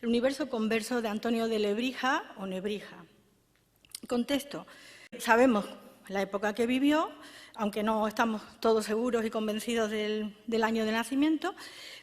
El universo converso de Antonio de Lebrija o Nebrija. Contexto. Sabemos la época que vivió, aunque no estamos todos seguros y convencidos del año de nacimiento,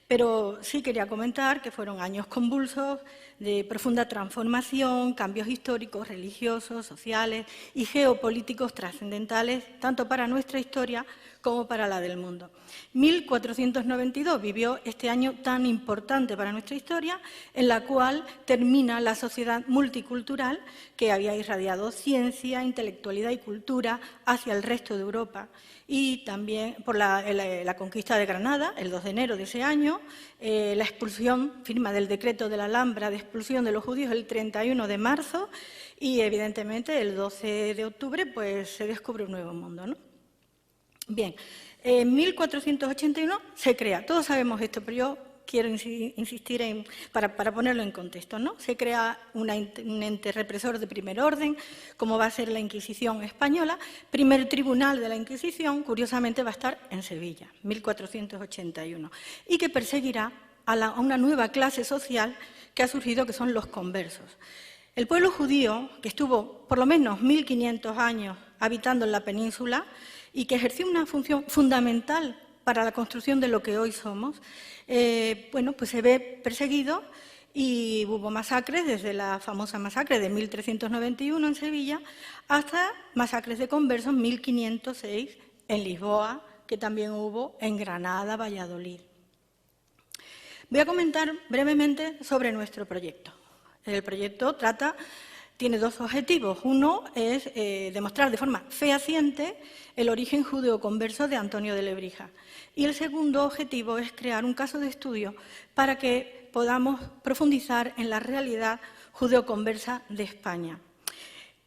pero sí quería comentar que fueron años convulsos, de profunda transformación, cambios históricos, religiosos, sociales y geopolíticos trascendentales, tanto para nuestra historia como para la del mundo. 1492 vivió este año tan importante para nuestra historia, en la cual termina la sociedad multicultural que había irradiado ciencia, intelectualidad y cultura hacia el resto de Europa. Y también por la conquista de Granada, el 2 de enero de ese año, la expulsión, firma del decreto de la Alhambra de expulsión de los judíos el 31 de marzo y, evidentemente, el 12 de octubre pues, se descubre un nuevo mundo, ¿no? Bien, en 1481 se crea, todos sabemos esto, pero yo quiero insistir para ponerlo en contexto, ¿no? Se crea un ente represor de primer orden, como va a ser la Inquisición española. Primer tribunal de la Inquisición, curiosamente, va a estar en Sevilla, 1481, y que perseguirá a una nueva clase social que ha surgido, que son los conversos. El pueblo judío, que estuvo por lo menos 1500 años habitando en la península y que ejerció una función fundamental para la construcción de lo que hoy somos, bueno, pues se ve perseguido y hubo masacres, desde la famosa masacre de 1391 en Sevilla hasta masacres de conversos en 1506 en Lisboa, que también hubo en Granada, Valladolid. Voy a comentar brevemente sobre nuestro proyecto. El proyecto tiene dos objetivos. Uno es demostrar de forma fehaciente el origen judeo-converso de Antonio de Lebrija. Y el segundo objetivo es crear un caso de estudio para que podamos profundizar en la realidad judeo-conversa de España.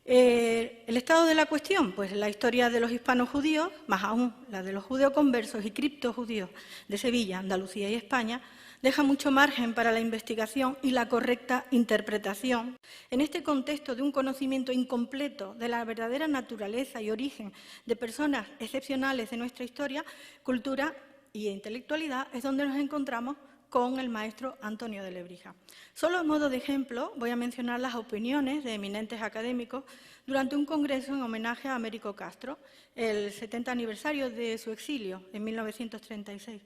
El estado de la cuestión, pues la historia de los hispanos judíos, más aún la de los judeo-conversos y criptojudíos de Sevilla, Andalucía y España, deja mucho margen para la investigación y la correcta interpretación. En este contexto de un conocimiento incompleto de la verdadera naturaleza y origen de personas excepcionales de nuestra historia, cultura e intelectualidad, es donde nos encontramos con el maestro Antonio de Lebrija. Solo a modo de ejemplo voy a mencionar las opiniones de eminentes académicos durante un congreso en homenaje a Américo Castro, el 70 aniversario de su exilio en 1936.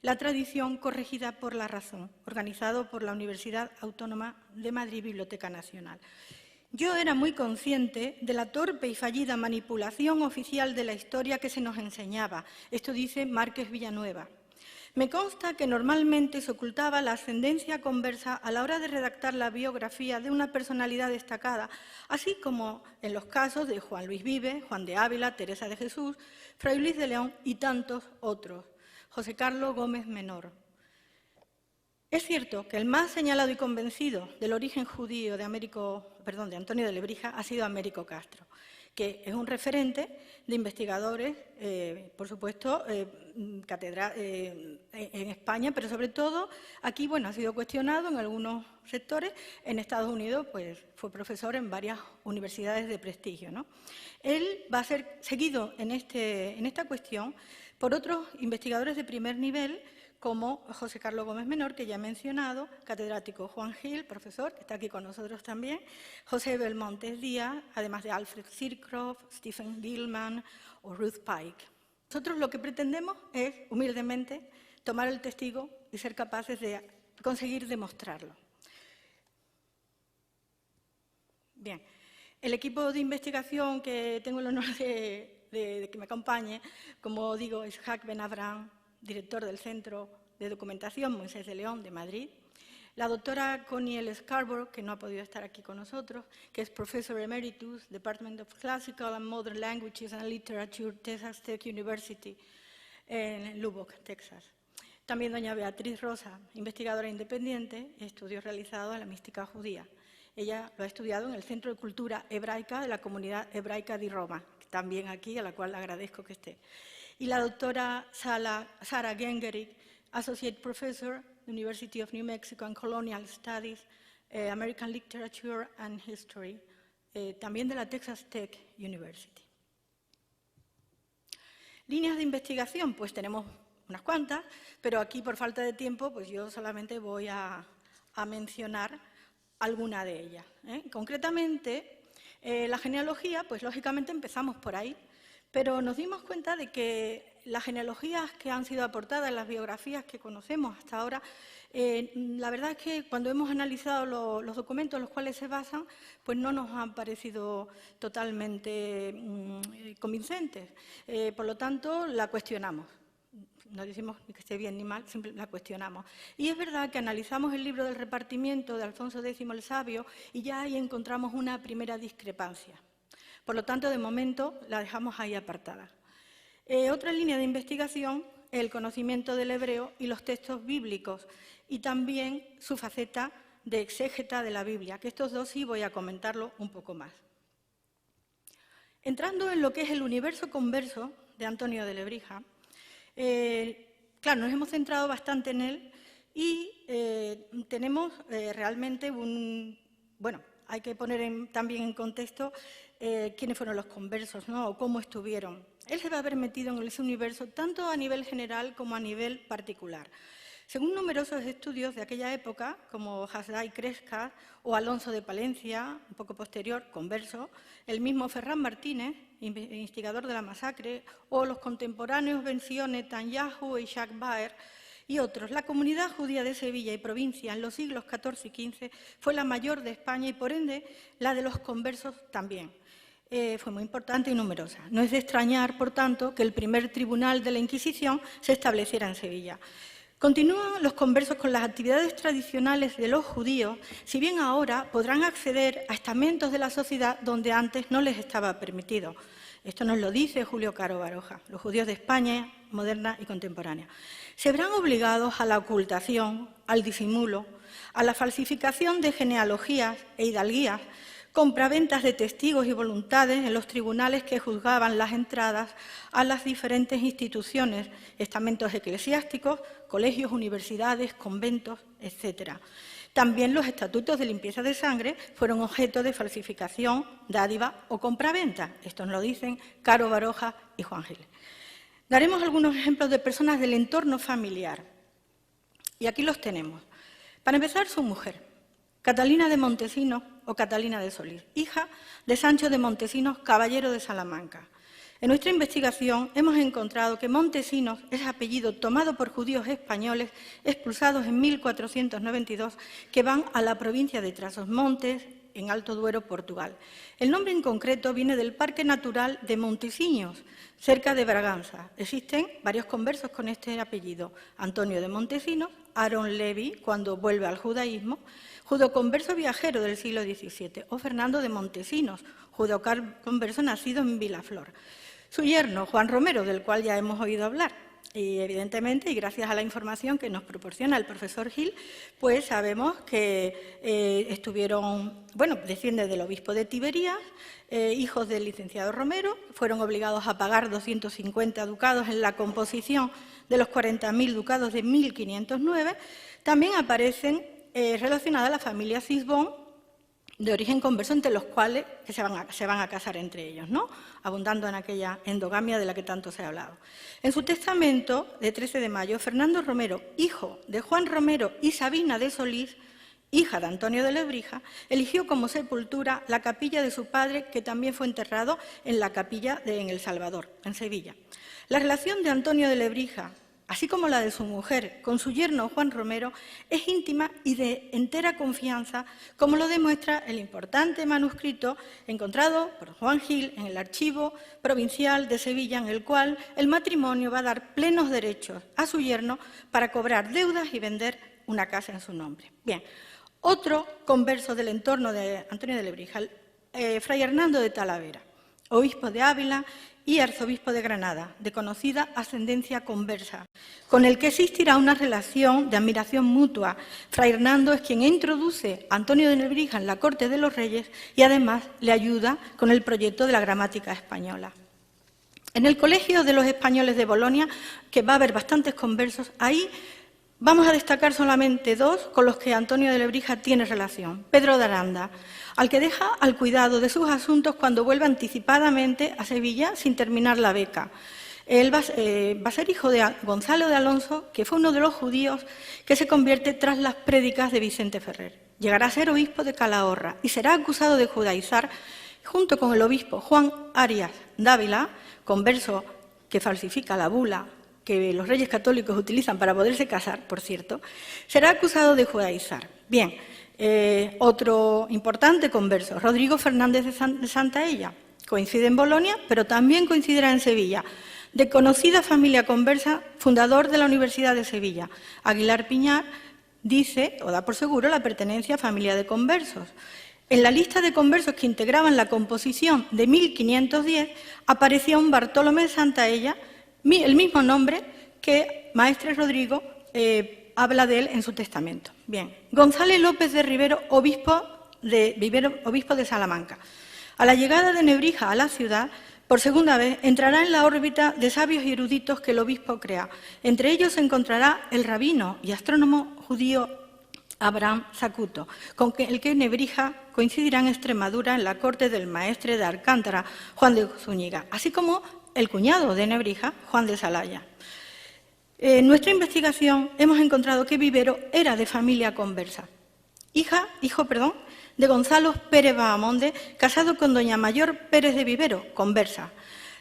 La tradición corregida por la razón, organizado por la Universidad Autónoma de Madrid, Biblioteca Nacional. Yo era muy consciente de la torpe y fallida manipulación oficial de la historia que se nos enseñaba. Esto dice Márquez Villanueva. Me consta que normalmente se ocultaba la ascendencia conversa a la hora de redactar la biografía de una personalidad destacada, así como en los casos de Juan Luis Vives, Juan de Ávila, Teresa de Jesús, Fray Luis de León y tantos otros. José Carlos Gómez Menor. Es cierto que el más señalado y convencido del origen judío de Antonio de Lebrija ha sido Américo Castro, que es un referente de investigadores, por supuesto, en España, pero sobre todo aquí, bueno, ha sido cuestionado en algunos sectores. En Estados Unidos, pues, fue profesor en varias universidades de prestigio, ¿no? Él va a ser seguido en esta cuestión por otros investigadores de primer nivel, como José Carlos Gómez Menor, que ya he mencionado, catedrático Juan Gil, profesor, que está aquí con nosotros también, José Belmontes Díaz, además de Alfred Sircroft, Stephen Gilman o Ruth Pike. Nosotros lo que pretendemos es, humildemente, tomar el testigo y ser capaces de conseguir demostrarlo. Bien, el equipo de investigación que tengo el honor de que me acompañe, como digo, es Jacques Ben-Abraham, director del Centro de Documentación Moisés de León de Madrid, la doctora Connie L. Scarborough, que no ha podido estar aquí con nosotros, que es Professor Emeritus, Department of Classical and Modern Languages and Literature, Texas Tech University, en Lubbock, Texas. También doña Beatriz Rosa, investigadora independiente, estudios realizados en la mística judía. Ella lo ha estudiado en el Centro de Cultura Hebraica de la Comunidad Hebraica de Roma, también aquí, a la cual le agradezco que esté. Y la doctora Sarah Gengerich, Associate Professor, University of New Mexico and Colonial Studies, American Literature and History, también de la Texas Tech University. Líneas de investigación, pues tenemos unas cuantas, pero aquí por falta de tiempo, pues yo solamente voy a a mencionar alguna de ellas. Concretamente, la genealogía, pues lógicamente empezamos por ahí, pero nos dimos cuenta de que las genealogías que han sido aportadas, las biografías que conocemos hasta ahora, la verdad es que cuando hemos analizado los documentos en los cuales se basan, pues no nos han parecido totalmente convincentes. Por lo tanto, la cuestionamos. No decimos ni que esté bien ni mal, siempre la cuestionamos. Y es verdad que analizamos el libro del repartimiento de Alfonso X el Sabio y ya ahí encontramos una primera discrepancia. Por lo tanto, de momento, la dejamos ahí apartada. Otra línea de investigación es el conocimiento del hebreo y los textos bíblicos y también su faceta de exégeta de la Biblia, que estos dos sí voy a comentarlo un poco más. Entrando en lo que es el universo converso de Antonio de Lebrija, claro, nos hemos centrado bastante en él y tenemos realmente bueno, hay que poner también en contexto quiénes fueron los conversos, ¿no? O cómo estuvieron. Él se va a haber metido en ese universo tanto a nivel general como a nivel particular. Según numerosos estudios de aquella época, como Hasdai Crescas o Alonso de Palencia, un poco posterior, converso, el mismo Ferran Martínez, instigador de la masacre, o los contemporáneos Ben-Zion Netanyahu y Jacques Baer, y otros. La comunidad judía de Sevilla y provincia en los siglos XIV y XV fue la mayor de España y, por ende, la de los conversos también. Fue muy importante y numerosa. No es de extrañar, por tanto, que el primer tribunal de la Inquisición se estableciera en Sevilla. Continúan los conversos con las actividades tradicionales de los judíos, si bien ahora podrán acceder a estamentos de la sociedad donde antes no les estaba permitido. Esto nos lo dice Julio Caro Baroja, los judíos de España moderna y contemporánea. Se verán obligados a la ocultación, al disimulo, a la falsificación de genealogías e hidalguías, compraventas de testigos y voluntades en los tribunales que juzgaban las entradas a las diferentes instituciones, estamentos eclesiásticos, colegios, universidades, conventos, etc. También los estatutos de limpieza de sangre fueron objeto de falsificación, dádiva o compraventa. Esto nos lo dicen Caro Baroja y Juan Gil. Daremos algunos ejemplos de personas del entorno familiar. Y aquí los tenemos. Para empezar, su mujer, Catalina de Montesinos o Catalina de Solís, hija de Sancho de Montesinos, caballero de Salamanca. En nuestra investigación hemos encontrado que Montesinos es apellido tomado por judíos españoles expulsados en 1492 que van a la provincia de Trás-os-Montes, en Alto Duero, Portugal. El nombre en concreto viene del Parque Natural de Montesinos, cerca de Braganza. Existen varios conversos con este apellido: Antonio de Montesinos, Aarón Levi, cuando vuelve al judaísmo, judoconverso viajero del siglo XVII, o Fernando de Montesinos, judoconverso nacido en Vilaflor. Su yerno, Juan Romero, del cual ya hemos oído hablar. Y evidentemente, y gracias a la información que nos proporciona el profesor Gil, pues sabemos que desciende del obispo de Tiberías, hijos del licenciado Romero, fueron obligados a pagar 250 ducados en la composición de los 40.000 ducados de 1509. También aparecen relacionadas a la familia Cisbón, de origen converso, entre los cuales se van a casar entre ellos, ¿no? Abundando en aquella endogamia de la que tanto se ha hablado. En su testamento, de 13 de mayo, Fernando Romero, hijo de Juan Romero y Sabina de Solís, hija de Antonio de Lebrija, eligió como sepultura la capilla de su padre, que también fue enterrado en la capilla en El Salvador, en Sevilla. La relación de Antonio de Lebrija, así como la de su mujer con su yerno Juan Romero, es íntima y de entera confianza, como lo demuestra el importante manuscrito encontrado por Juan Gil en el Archivo Provincial de Sevilla, en el cual el matrimonio va a dar plenos derechos a su yerno para cobrar deudas y vender una casa en su nombre. Bien, otro converso del entorno de Antonio de Lebrija, Fray Hernando de Talavera, obispo de Ávila y arzobispo de Granada, de conocida ascendencia conversa, con el que existirá una relación de admiración mutua. Fray Hernando es quien introduce a Antonio de Lebrija en la corte de los reyes y además le ayuda con el proyecto de la gramática española. En el Colegio de los Españoles de Bolonia, que va a haber bastantes conversos, ahí vamos a destacar solamente dos con los que Antonio de Lebrija tiene relación. Pedro de Aranda, al que deja al cuidado de sus asuntos cuando vuelve anticipadamente a Sevilla sin terminar la beca. Él va a ser hijo de Gonzalo de Alonso, que fue uno de los judíos que se convierte tras las prédicas de Vicente Ferrer. Llegará a ser obispo de Calahorra y será acusado de judaizar junto con el obispo Juan Arias Dávila, converso que falsifica la bula que los reyes católicos utilizan para poderse casar, por cierto, será acusado de judaizar. Bien, otro importante converso, Rodrigo Fernández de Santaella, coincide en Bolonia, pero también coincidirá en Sevilla, de conocida familia conversa, fundador de la Universidad de Sevilla. Aguilar Piñar dice, o da por seguro, la pertenencia a familia de conversos. En la lista de conversos que integraban la composición de 1510 aparecía un Bartolomé de Santaella, el mismo nombre que Maestre Rodrigo habla de él en su testamento. Bien, González López de Rivero, obispo de Salamanca. A la llegada de Nebrija a la ciudad, por segunda vez, entrará en la órbita de sabios y eruditos que el obispo crea. Entre ellos se encontrará el rabino y astrónomo judío Abraham Zacuto, con el que Nebrija coincidirá en Extremadura en la corte del maestre de Alcántara, Juan de Zúñiga, así como el cuñado de Nebrija, Juan de Salaya. En nuestra investigación hemos encontrado que Vivero era de familia conversa. Hijo de Gonzalo Pérez Bahamonde, casado con doña Mayor Pérez de Vivero, conversa.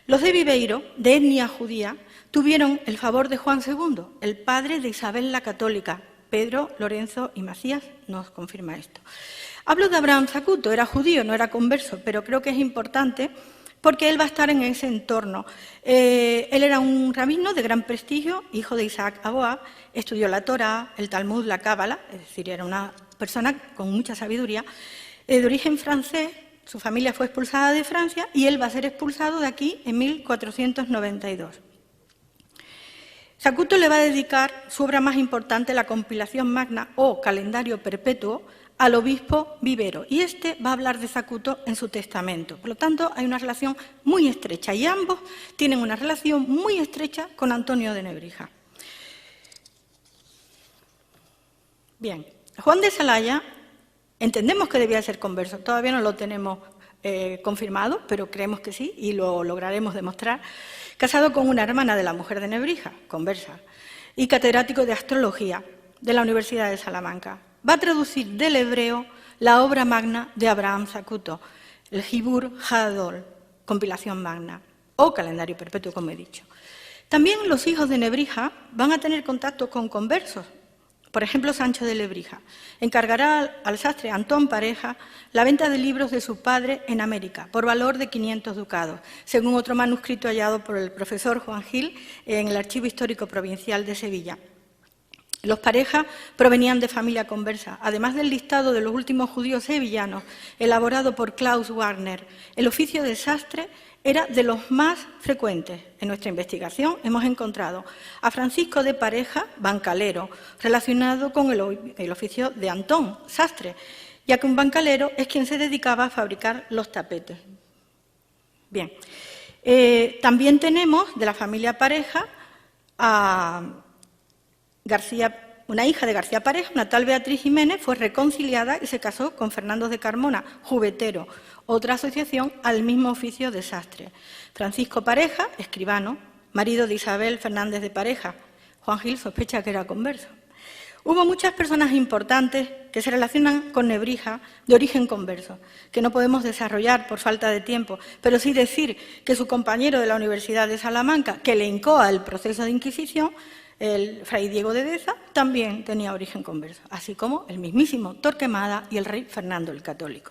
Los de Viveiro, de etnia judía, tuvieron el favor de Juan II, el padre de Isabel la Católica. Pedro, Lorenzo y Macías nos confirma esto. Hablo de Abraham Zacuto, era judío, no era converso, pero creo que es importante porque él va a estar en ese entorno. Él era un rabino de gran prestigio, hijo de Isaac Aboab, estudió la Torá, el Talmud, la Cábala, es decir, era una persona con mucha sabiduría, de origen francés. Su familia fue expulsada de Francia y él va a ser expulsado de aquí en 1492. Zacuto le va a dedicar su obra más importante, la compilación magna o calendario perpetuo, al obispo Vivero, y este va a hablar de Zacuto en su testamento. Por lo tanto, hay una relación muy estrecha y ambos tienen una relación muy estrecha con Antonio de Nebrija. Bien, Juan de Salaya entendemos que debía ser converso, todavía no lo tenemos confirmado, pero creemos que sí y lo lograremos demostrar. Casado con una hermana de la mujer de Nebrija, conversa, y catedrático de astrología de la Universidad de Salamanca. Va a traducir del hebreo la obra magna de Abraham Zacuto, el Hibur Hadol, compilación magna, o calendario perpetuo, como he dicho. También los hijos de Nebrija van a tener contacto con conversos. Por ejemplo, Sancho de Lebrija encargará al sastre Antón Pareja la venta de libros de su padre en América por valor de 500 ducados, según otro manuscrito hallado por el profesor Juan Gil en el Archivo Histórico Provincial de Sevilla. Los Pareja provenían de familia conversa. Además del listado de los últimos judíos sevillanos, elaborado por Klaus Wagner, el oficio de sastre era de los más frecuentes. En nuestra investigación hemos encontrado a Francisco de Pareja, bancalero, relacionado con el oficio de Antón, sastre, ya que un bancalero es quien se dedicaba a fabricar los tapetes. Bien, también tenemos de la familia Pareja a una hija de García Pareja, una tal Beatriz Jiménez, fue reconciliada y se casó con Fernando de Carmona, jubetero, otra asociación al mismo oficio de sastre. Francisco Pareja, escribano, marido de Isabel Fernández de Pareja. Juan Gil sospecha que era converso. Hubo muchas personas importantes que se relacionan con Nebrija de origen converso, que no podemos desarrollar por falta de tiempo, pero sí decir que su compañero de la Universidad de Salamanca, que le incoa el proceso de Inquisición, el fray Diego de Deza, también tenía origen converso, así como el mismísimo Torquemada y el rey Fernando el Católico.